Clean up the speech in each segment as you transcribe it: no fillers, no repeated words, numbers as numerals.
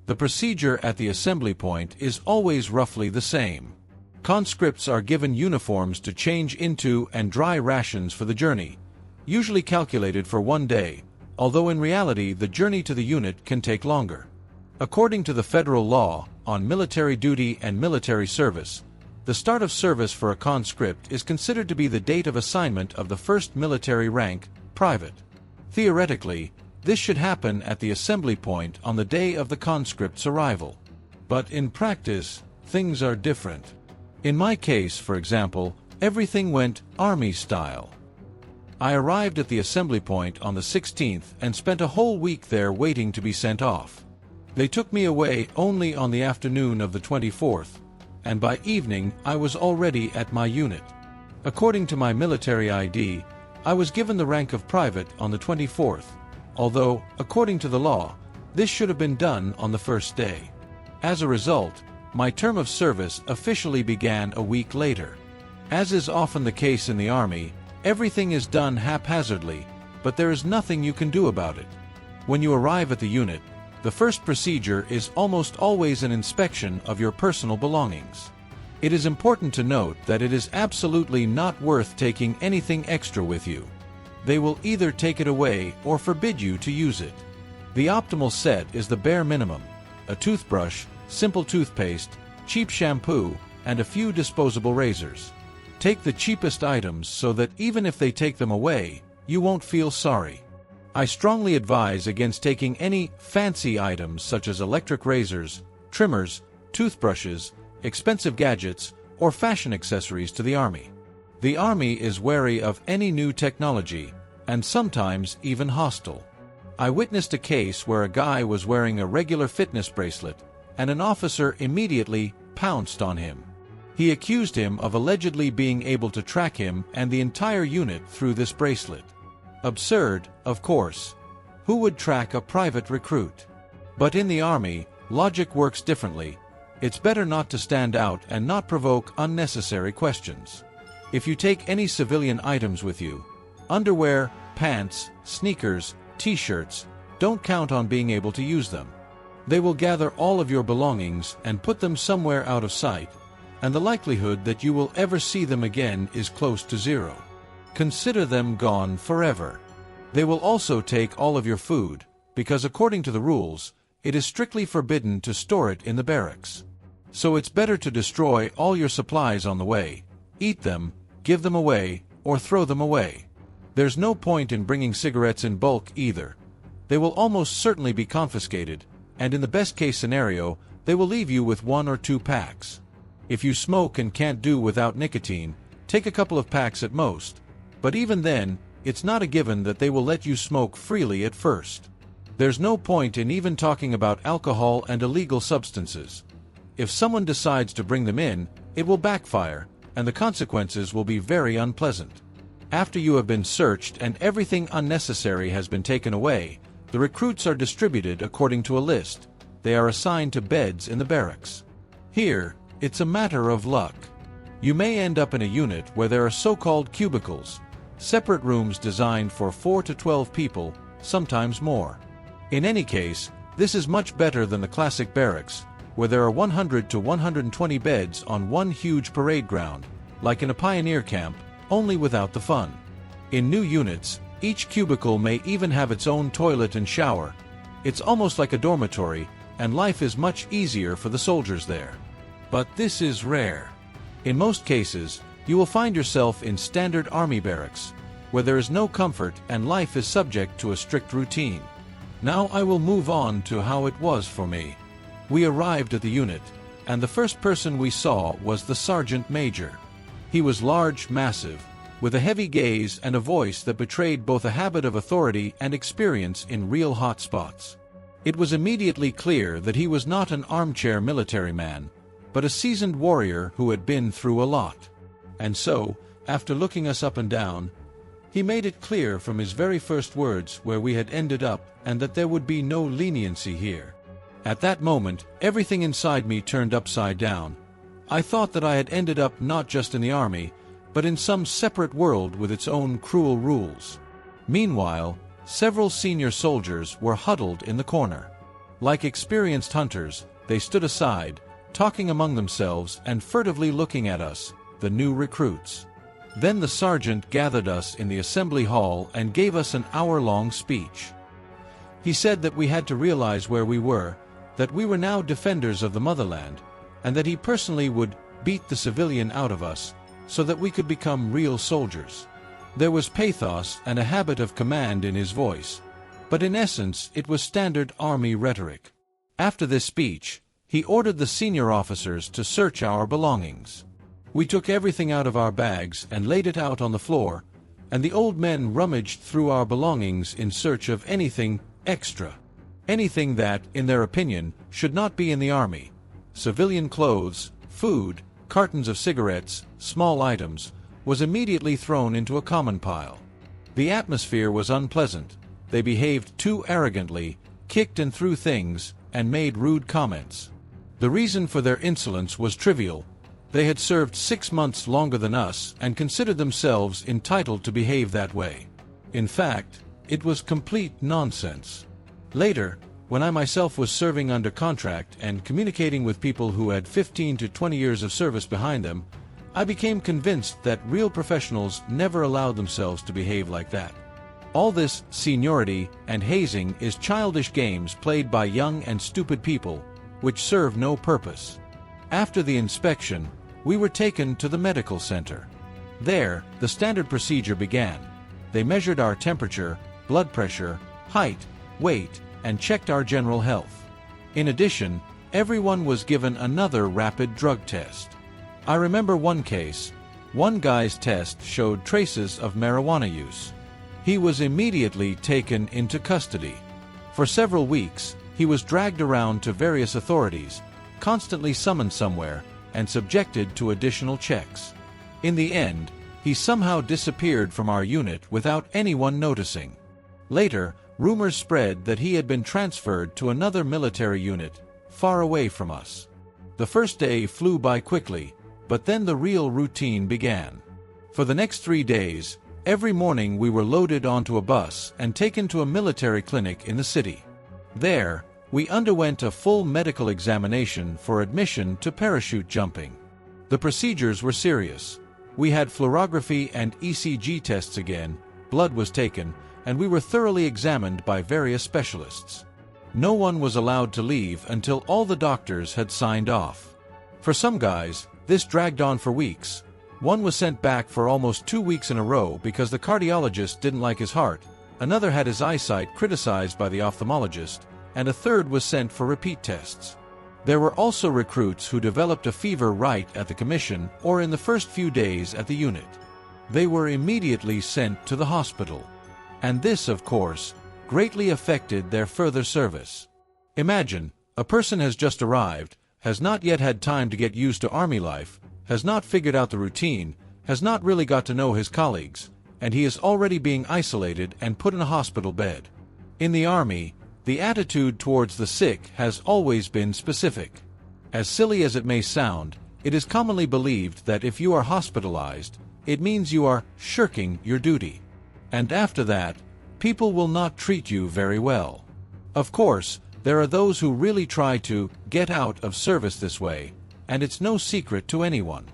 The procedure at the assembly point is always roughly the same. Conscripts are given uniforms to change into and dry rations for the journey, usually calculated for 1 day, although in reality the journey to the unit can take longer. According to the federal law on military duty and military service, the start of service for a conscript is considered to be the date of assignment of the first military rank, private. Theoretically, this should happen at the assembly point on the day of the conscript's arrival. But in practice, things are different. In my case, for example, everything went Army style. I arrived at the assembly point on the 16th and spent a whole week there waiting to be sent off. They took me away only on the afternoon of the 24th, and by evening I was already at my unit. According to my military ID, I was given the rank of private on the 24th, although, according to the law, this should have been done on the first day. As a result, my term of service officially began a week later. As is often the case in the Army, everything is done haphazardly, but there is nothing you can do about it. When you arrive at the unit, the first procedure is almost always an inspection of your personal belongings. It is important to note that it is absolutely not worth taking anything extra with you. They will either take it away or forbid you to use it. The optimal set is the bare minimum: a toothbrush, simple toothpaste, cheap shampoo, and a few disposable razors. Take the cheapest items so that even if they take them away, you won't feel sorry. I strongly advise against taking any fancy items such as electric razors, trimmers, toothbrushes, expensive gadgets, or fashion accessories to the Army. The Army is wary of any new technology, and sometimes even hostile. I witnessed a case where a guy was wearing a regular fitness bracelet, and an officer immediately pounced on him. He accused him of allegedly being able to track him and the entire unit through this bracelet. Absurd, of course. Who would track a private recruit? But in the Army, logic works differently. It's better not to stand out and not provoke unnecessary questions. If you take any civilian items with you, underwear, pants, sneakers, t-shirts, don't count on being able to use them. They will gather all of your belongings and put them somewhere out of sight, and the likelihood that you will ever see them again is close to zero. Consider them gone forever. They will also take all of your food, because according to the rules, it is strictly forbidden to store it in the barracks. So it's better to destroy all your supplies on the way, eat them, give them away, or throw them away. There's no point in bringing cigarettes in bulk either. They will almost certainly be confiscated, and in the best-case scenario, they will leave you with 1 or 2 packs. If you smoke and can't do without nicotine, take a couple of packs at most. But even then, it's not a given that they will let you smoke freely at first. There's no point in even talking about alcohol and illegal substances. If someone decides to bring them in, it will backfire, and the consequences will be very unpleasant. After you have been searched and everything unnecessary has been taken away, the recruits are distributed according to a list. They are assigned to beds in the barracks. Here, it's a matter of luck. You may end up in a unit where there are so-called cubicles, separate rooms designed for 4 to 12 people, sometimes more. In any case, this is much better than the classic barracks, where there are 100 to 120 beds on one huge parade ground, like in a pioneer camp, only without the fun. In new units, each cubicle may even have its own toilet and shower. It's almost like a dormitory, and life is much easier for the soldiers there. But this is rare. In most cases, you will find yourself in standard Army barracks, where there is no comfort and life is subject to a strict routine. Now I will move on to how it was for me. We arrived at the unit, and the first person we saw was the sergeant major. He was large, massive, with a heavy gaze and a voice that betrayed both a habit of authority and experience in real hot spots. It was immediately clear that he was not an armchair military man, but a seasoned warrior who had been through a lot. And so, after looking us up and down, he made it clear from his very first words where we had ended up and that there would be no leniency here. At that moment, everything inside me turned upside down. I thought that I had ended up not just in the Army, but in some separate world with its own cruel rules. Meanwhile, several senior soldiers were huddled in the corner. Like experienced hunters, they stood aside, talking among themselves and furtively looking at us, the new recruits. Then the sergeant gathered us in the assembly hall and gave us an hour-long speech. He said that we had to realize where we were, that we were now defenders of the motherland, and that he personally would beat the civilian out of us, so that we could become real soldiers. There was pathos and a habit of command in his voice, but in essence it was standard army rhetoric. After this speech, he ordered the senior officers to search our belongings. We took everything out of our bags and laid it out on the floor, and the old men rummaged through our belongings in search of anything extra. Anything that, in their opinion, should not be in the army. Civilian clothes, food, cartons of cigarettes, small items, was immediately thrown into a common pile. The atmosphere was unpleasant. They behaved too arrogantly, kicked and threw things, and made rude comments. The reason for their insolence was trivial. They had served 6 months longer than us and considered themselves entitled to behave that way. In fact, it was complete nonsense. Later, when I myself was serving under contract and communicating with people who had 15 to 20 years of service behind them, I became convinced that real professionals never allowed themselves to behave like that. All this seniority and hazing is childish games played by young and stupid people, which serve no purpose. After the inspection, we were taken to the medical center. There, the standard procedure began. They measured our temperature, blood pressure, height, weight, and checked our general health. In addition, everyone was given another rapid drug test. I remember one case. One guy's test showed traces of marijuana use. He was immediately taken into custody. For several weeks, he was dragged around to various authorities, constantly summoned somewhere, and subjected to additional checks. In the end, he somehow disappeared from our unit without anyone noticing. Later, rumors spread that he had been transferred to another military unit, far away from us. The first day flew by quickly, but then the real routine began. For the next 3 days, every morning we were loaded onto a bus and taken to a military clinic in the city. There, we underwent a full medical examination for admission to parachute jumping. The procedures were serious. We had fluorography and ECG tests again, blood was taken, and we were thoroughly examined by various specialists. No one was allowed to leave until all the doctors had signed off. For some guys, this dragged on for weeks. One was sent back for almost 2 weeks in a row because the cardiologist didn't like his heart, another had his eyesight criticized by the ophthalmologist, and a third was sent for repeat tests. There were also recruits who developed a fever right at the commission or in the first few days at the unit. They were immediately sent to the hospital. And this, of course, greatly affected their further service. Imagine, a person has just arrived, has not yet had time to get used to army life, has not figured out the routine, has not really got to know his colleagues, and he is already being isolated and put in a hospital bed. In the army, the attitude towards the sick has always been specific. As silly as it may sound, it is commonly believed that if you are hospitalized, it means you are shirking your duty. And after that, people will not treat you very well. Of course, there are those who really try to get out of service this way, and it's no secret to anyone.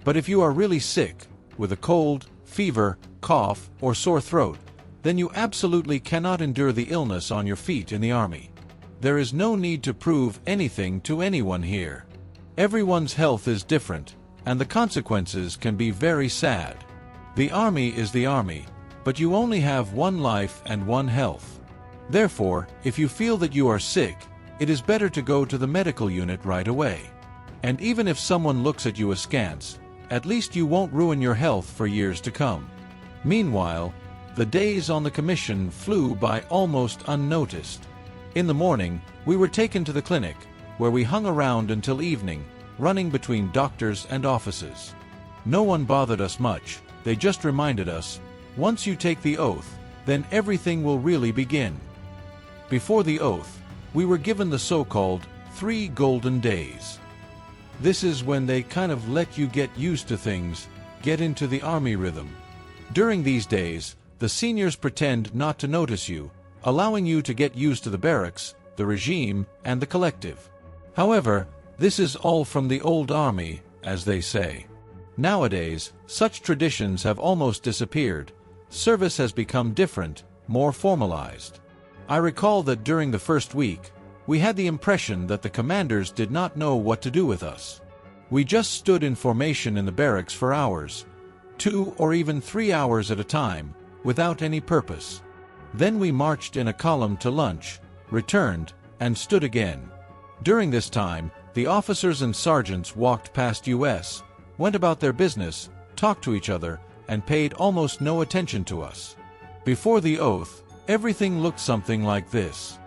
But if you are really sick, with a cold, fever, cough, or sore throat, then you absolutely cannot endure the illness on your feet in the army. There is no need to prove anything to anyone here. Everyone's health is different, and the consequences can be very sad. The army is the army, but you only have one life and one health. Therefore, if you feel that you are sick, it is better to go to the medical unit right away. And even if someone looks at you askance, at least you won't ruin your health for years to come. Meanwhile, the days on the commission flew by almost unnoticed. In the morning, we were taken to the clinic, where we hung around until evening, running between doctors and offices. No one bothered us much, they just reminded us, once you take the oath, then everything will really begin. Before the oath, we were given the so-called 3 golden days. This is when they kind of let you get used to things, get into the army rhythm. During these days, the seniors pretend not to notice you, allowing you to get used to the barracks, the regime, and the collective. However, this is all from the old army, as they say. Nowadays, such traditions have almost disappeared. Service has become different, more formalized. I recall that during the first week, we had the impression that the commanders did not know what to do with us. We just stood in formation in the barracks for hours, 2 or even 3 hours at a time, without any purpose. Then we marched in a column to lunch, returned, and stood again. During this time, the officers and sergeants walked past us, went about their business, talked to each other, and paid almost no attention to us. Before the oath, everything looked something like this.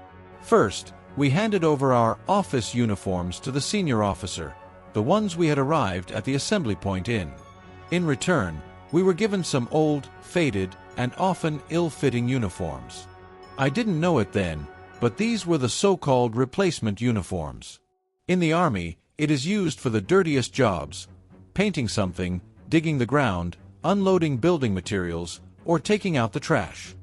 First, we handed over our office uniforms to the senior officer, the ones we had arrived at the assembly point in. In return, we were given some old, faded, and often ill-fitting uniforms. I didn't know it then, but these were the so-called replacement uniforms. In the army, it is used for the dirtiest jobs: painting something, digging the ground, unloading building materials, or taking out the trash.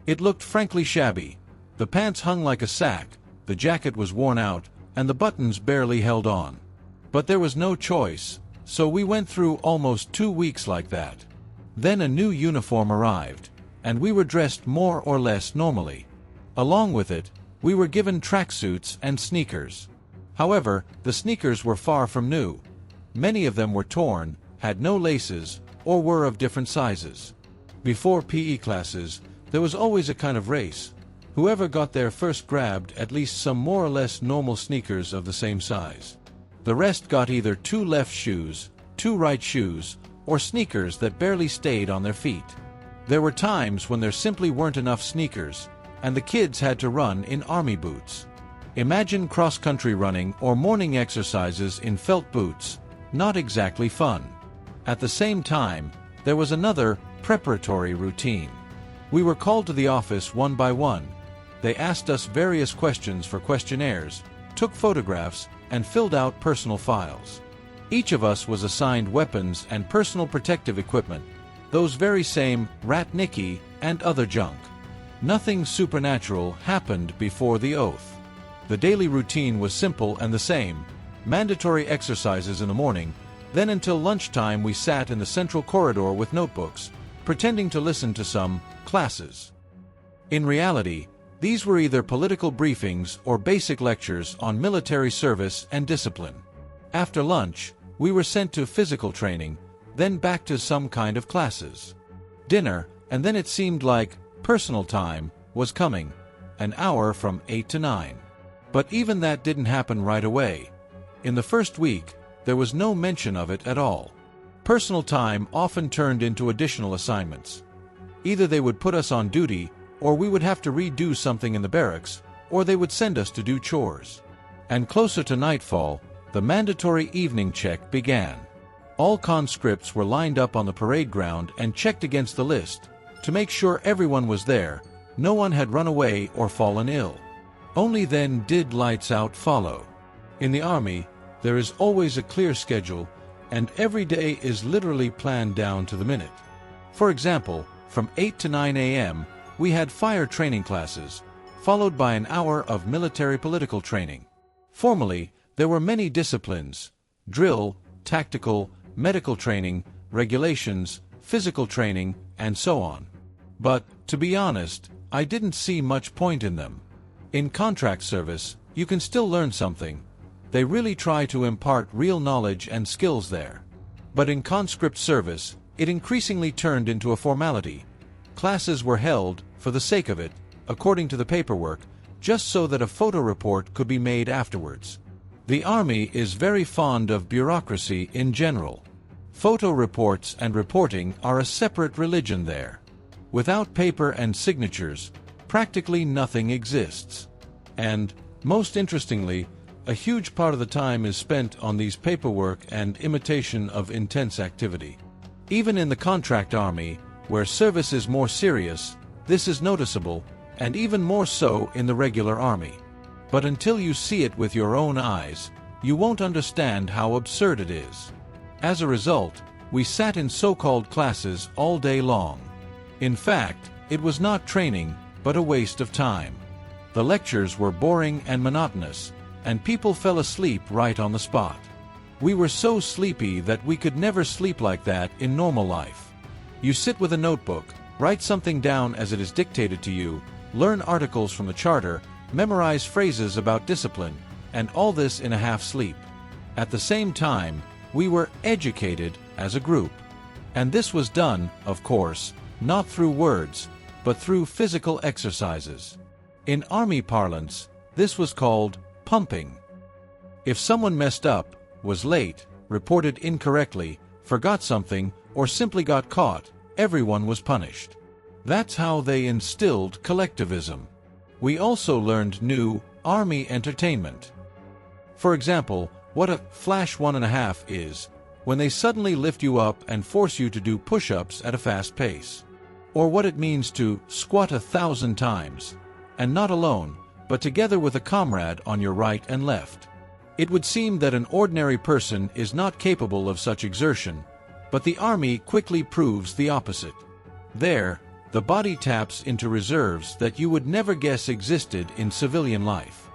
It looked frankly shabby. The pants hung like a sack, the jacket was worn out, and the buttons barely held on. But there was no choice, so we went through almost 2 weeks like that. Then a new uniform arrived, and we were dressed more or less normally. Along with it, we were given tracksuits and sneakers. However, the sneakers were far from new. Many of them were torn, had no laces, or were of different sizes. Before PE classes, there was always a kind of race. Whoever got there first grabbed at least some more or less normal sneakers of the same size. The rest got either 2 left shoes, 2 right shoes, or sneakers that barely stayed on their feet. There were times when there simply weren't enough sneakers, and the kids had to run in army boots. Imagine cross-country running or morning exercises in felt boots. Not exactly fun. At the same time, there was another preparatory routine. We were called to the office one by one. They asked us various questions for questionnaires, took photographs, and filled out personal files. Each of us was assigned weapons and personal protective equipment, those very same Ratnicki and other junk. Nothing supernatural happened before the oath. The daily routine was simple and the same: mandatory exercises in the morning, then until lunchtime we sat in the central corridor with notebooks, pretending to listen to some classes. In reality, these were either political briefings or basic lectures on military service and discipline. After lunch, we were sent to physical training, then back to some kind of classes. Dinner, and then it seemed like personal time was coming, an hour from 8 to 9. But even that didn't happen right away. In the first week, there was no mention of it at all. Personal time often turned into additional assignments. Either they would put us on duty, or we would have to redo something in the barracks, or they would send us to do chores. And closer to nightfall, the mandatory evening check began. All conscripts were lined up on the parade ground and checked against the list, to make sure everyone was there, no one had run away or fallen ill. Only then did lights out follow. In the army, there is always a clear schedule, and every day is literally planned down to the minute. For example, from 8 to 9 a.m., we had fire training classes, followed by an hour of military political training. Formally, there were many disciplines: drill, tactical, medical training, regulations, physical training, and so on. But, to be honest, I didn't see much point in them. In contract service, you can still learn something. They really try to impart real knowledge and skills there. But in conscript service, it increasingly turned into a formality. Classes were held, for the sake of it, according to the paperwork, just so that a photo report could be made afterwards. The Army is very fond of bureaucracy in general. Photo reports and reporting are a separate religion there. Without paper and signatures, practically nothing exists. And, most interestingly, a huge part of the time is spent on these paperwork and imitation of intense activity. Even in the contract army, where service is more serious, this is noticeable, and even more so in the regular army. But until you see it with your own eyes, you won't understand how absurd it is. As a result, we sat in so-called classes all day long. In fact, it was not training, but a waste of time. The lectures were boring and monotonous, and people fell asleep right on the spot. We were so sleepy that we could never sleep like that in normal life. You sit with a notebook, write something down as it is dictated to you, learn articles from the charter, memorize phrases about discipline, and all this in a half sleep. At the same time, we were educated as a group. And this was done, of course, not through words, but through physical exercises. In Army parlance, this was called pumping. If someone messed up, was late, reported incorrectly, forgot something, or simply got caught, everyone was punished. That's how they instilled collectivism. We also learned new Army entertainment. For example, what a flash 1.5 is, when they suddenly lift you up and force you to do push-ups at a fast pace. Or what it means to squat 1,000 times, and not alone, but together with a comrade on your right and left. It would seem that an ordinary person is not capable of such exertion, but the Army quickly proves the opposite. There, the body taps into reserves that you would never guess existed in civilian life.